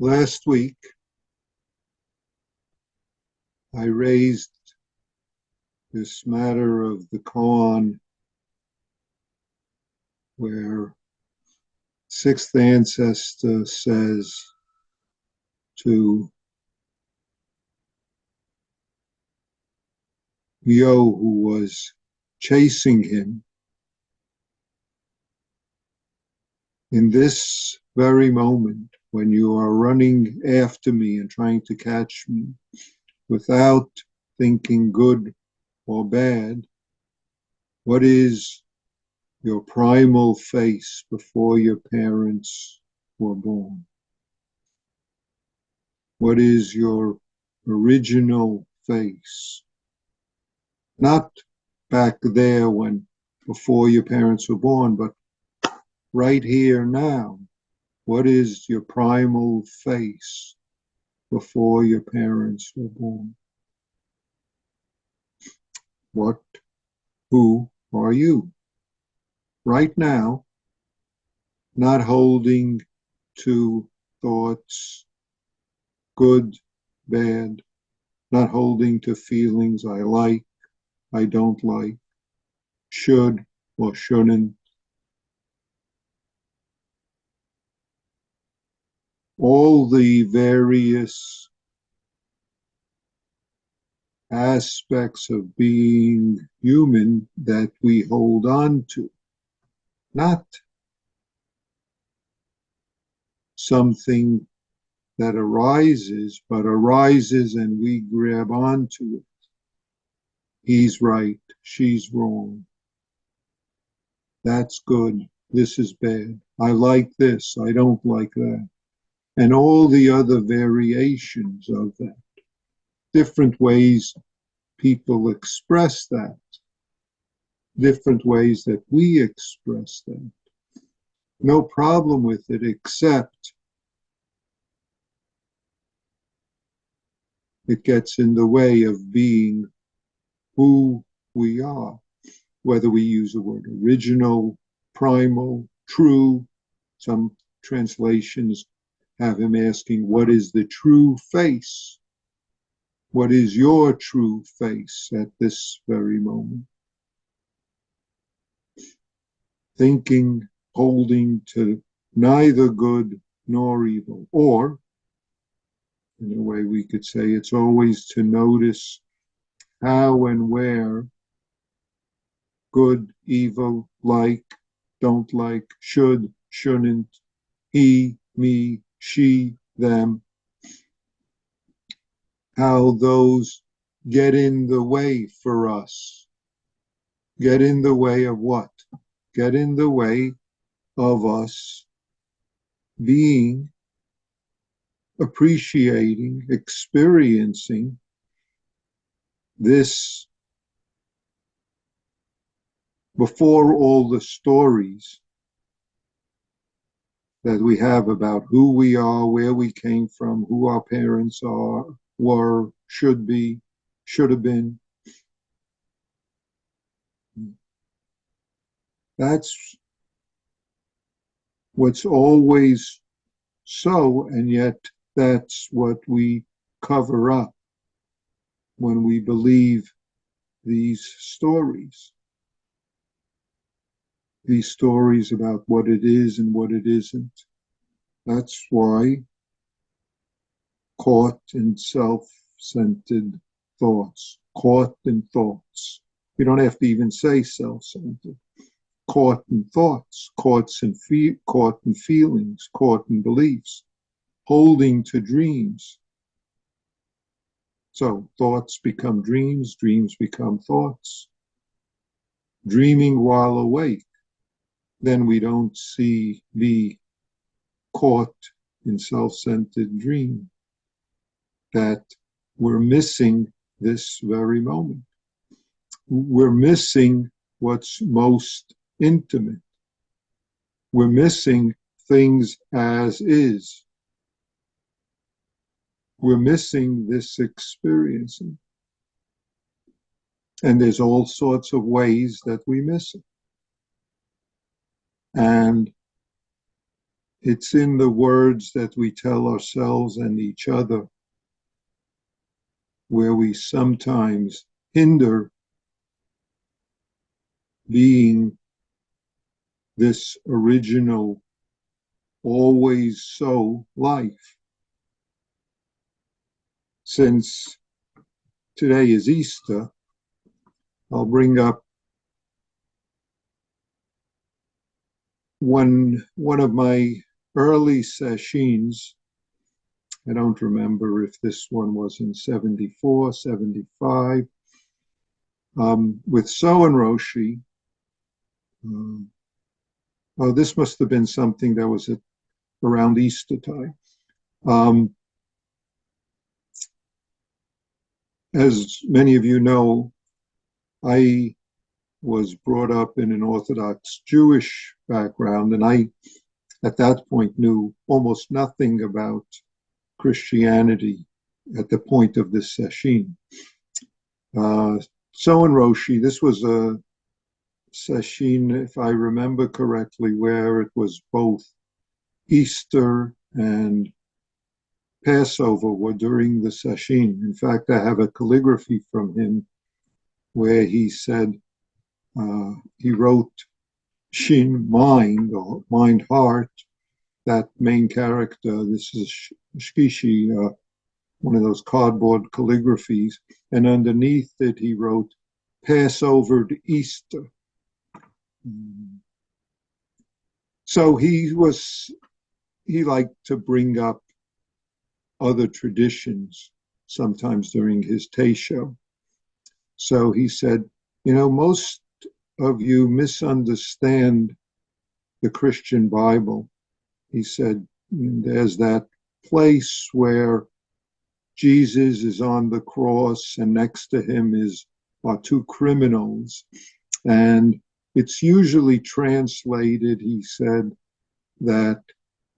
Last week, I raised this matter of the koan where sixth ancestor says to Yo, who was chasing him, in this very moment, when you are running after me and trying to catch me without thinking good or bad, what is your primal face before your parents were born? What is your original face? Not back there when before your parents were born, but right here now. What is your primal face before your parents were born? Who are you? Right now, not holding to thoughts, good, bad, not holding to feelings I like, I don't like, should or shouldn't. All the various aspects of being human that we hold on to, not something that arises, but arises and we grab onto it. He's right, she's wrong. That's good, this is bad. I like this, I don't like that. And all the other variations of that. Different ways people express that. Different ways that we express that. No problem with it, except it gets in the way of being who we are, whether we use the word original, primal, true. Some translations have him asking, what is the true face? What is your true face at this very moment? Thinking, holding to neither good nor evil, or in a way we could say it's always to notice how and where good, evil, like, don't like, should, shouldn't, he, me, she, them, how those get in the way for us. Get in the way of what? Get in the way of us being, appreciating, experiencing this before all the stories that we have about who we are, where we came from, who our parents are, were, should be, should have been. That's what's always so, and yet that's what we cover up when we believe these stories about what it is and what it isn't. That's why caught in self-centered thoughts, caught in thoughts. We don't have to even say self-centered. Caught in thoughts, caught in feelings, caught in beliefs, holding to dreams. So thoughts become dreams, dreams become thoughts. Dreaming while awake, then we don't be caught in self-centered dream, that we're missing this very moment. We're missing what's most intimate. We're missing things as is. We're missing this experiencing. And there's all sorts of ways that we miss it. And It's in the words that we tell ourselves and each other where we sometimes hinder being this original, always so life. Since today is Easter, I'll bring up one of my early sessions. I don't remember if this one was in 74, 75, with Soen Roshi. This must have been something that was around Easter time. As many of you know, I was brought up in an Orthodox Jewish background, and I, at that point, knew almost nothing about Christianity at the point of this session. Soen Roshi, this was a session, if I remember correctly, where it was both Easter and Passover were during the session. In fact, I have a calligraphy from him where he said, he wrote Shin, mind, or mind, heart, that main character. This is Shkishi, one of those cardboard calligraphies. And underneath it, he wrote, Passover to Easter. So he liked to bring up other traditions, sometimes during his Teisho. So he said, most of you misunderstand the Christian Bible. He said, there's that place where Jesus is on the cross and next to him are two criminals. And it's usually translated, he said, that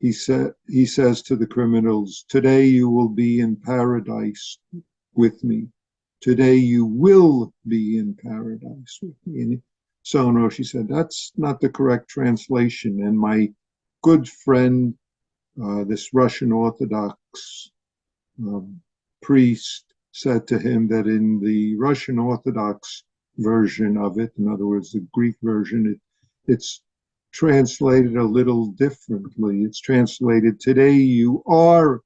he says to the criminals, today you will be in paradise with me. Today you will be in paradise with me. And Soen Roshi said, that's not the correct translation. And my good friend, this Russian Orthodox priest, said to him that in the Russian Orthodox version of it, in other words, the Greek version, it's translated a little differently. It's translated, today you are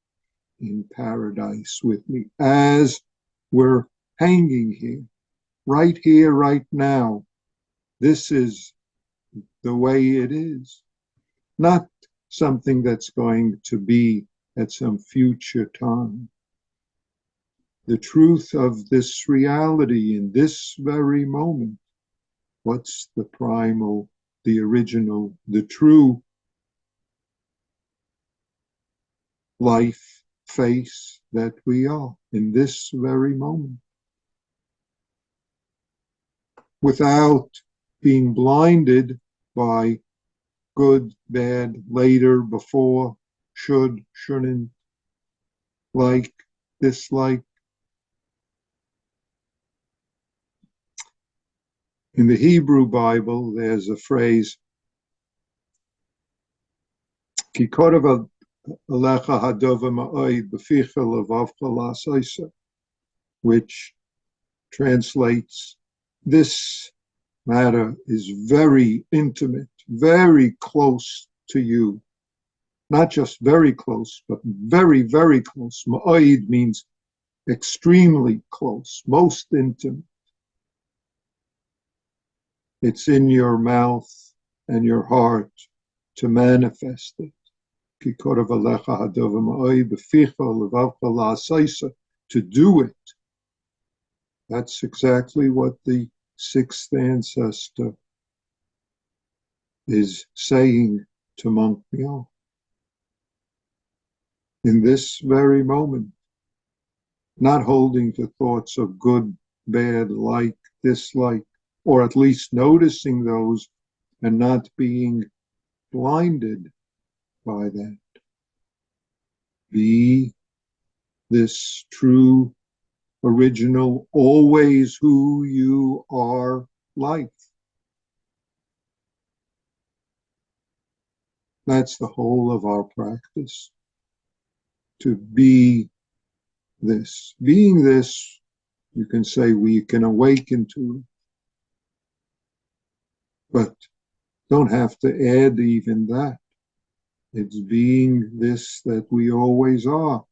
in paradise with me, as we're hanging here, right now. This is the way it is, not something that's going to be at some future time. The truth of this reality in this very moment, what's the primal, the original, the true life face that we are in this very moment, without being blinded by good, bad, later, before, should, shouldn't, like, dislike. In the Hebrew Bible, there's a phrase, Ki korav alecha hadova ma'od b'ficha levavcha la'asaisa, which translates, this matter is very intimate, very close to you. Not just very close, but very, very close. Ma'od means extremely close, most intimate. It's in your mouth and your heart to manifest it. To do it. That's exactly what the sixth ancestor is saying to Monk Myo. In this very moment, not holding to thoughts of good, bad, like, dislike, or at least noticing those and not being blinded by that. Be this true, original, always who you are life. That's the whole of our practice. To be this. Being this, you can say we can awaken to it, but don't have to add even that. It's being this that we always are.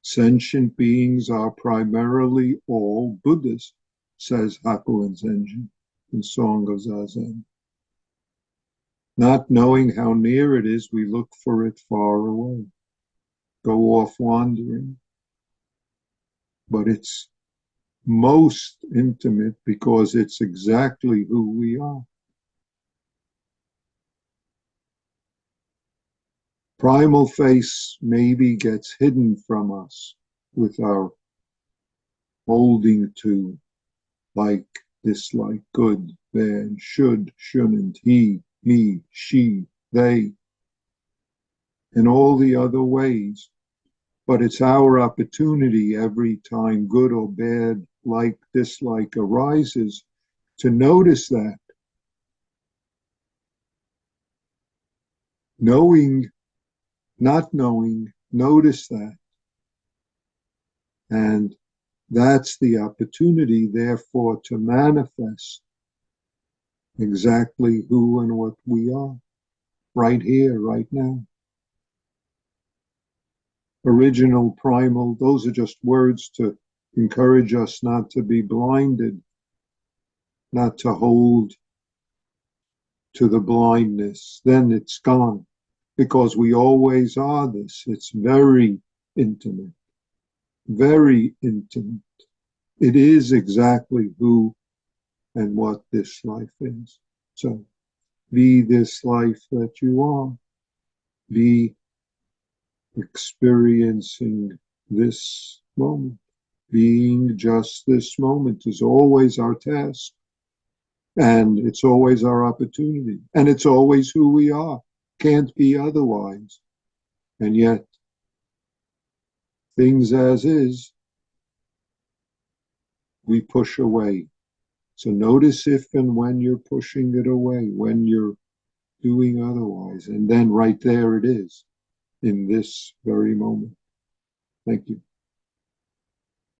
Sentient beings are primarily all Buddhas, says Hakuin Zenjin in Song of Zazen. Not knowing how near it is, we look for it far away, go off wandering. But it's most intimate because it's exactly who we are. Primal face maybe gets hidden from us with our holding to like, dislike, good, bad, should, shouldn't, he, me, she, they, and all the other ways. But it's our opportunity every time good or bad, like, dislike arises to notice that. Knowing, not knowing, notice that. And that's the opportunity, therefore, to manifest exactly who and what we are, right here, right now. Original, primal, those are just words to encourage us not to be blinded, not to hold to the blindness. Then it's gone, because we always are this. It's very intimate, very intimate. It is exactly who and what this life is. So be this life that you are. Be experiencing this moment. Being just this moment is always our task. And it's always our opportunity. And it's always who we are. Can't be otherwise. And yet, things as is, we push away. So notice if and when you're pushing it away, when you're doing otherwise. And then right there it is, in this very moment. Thank you.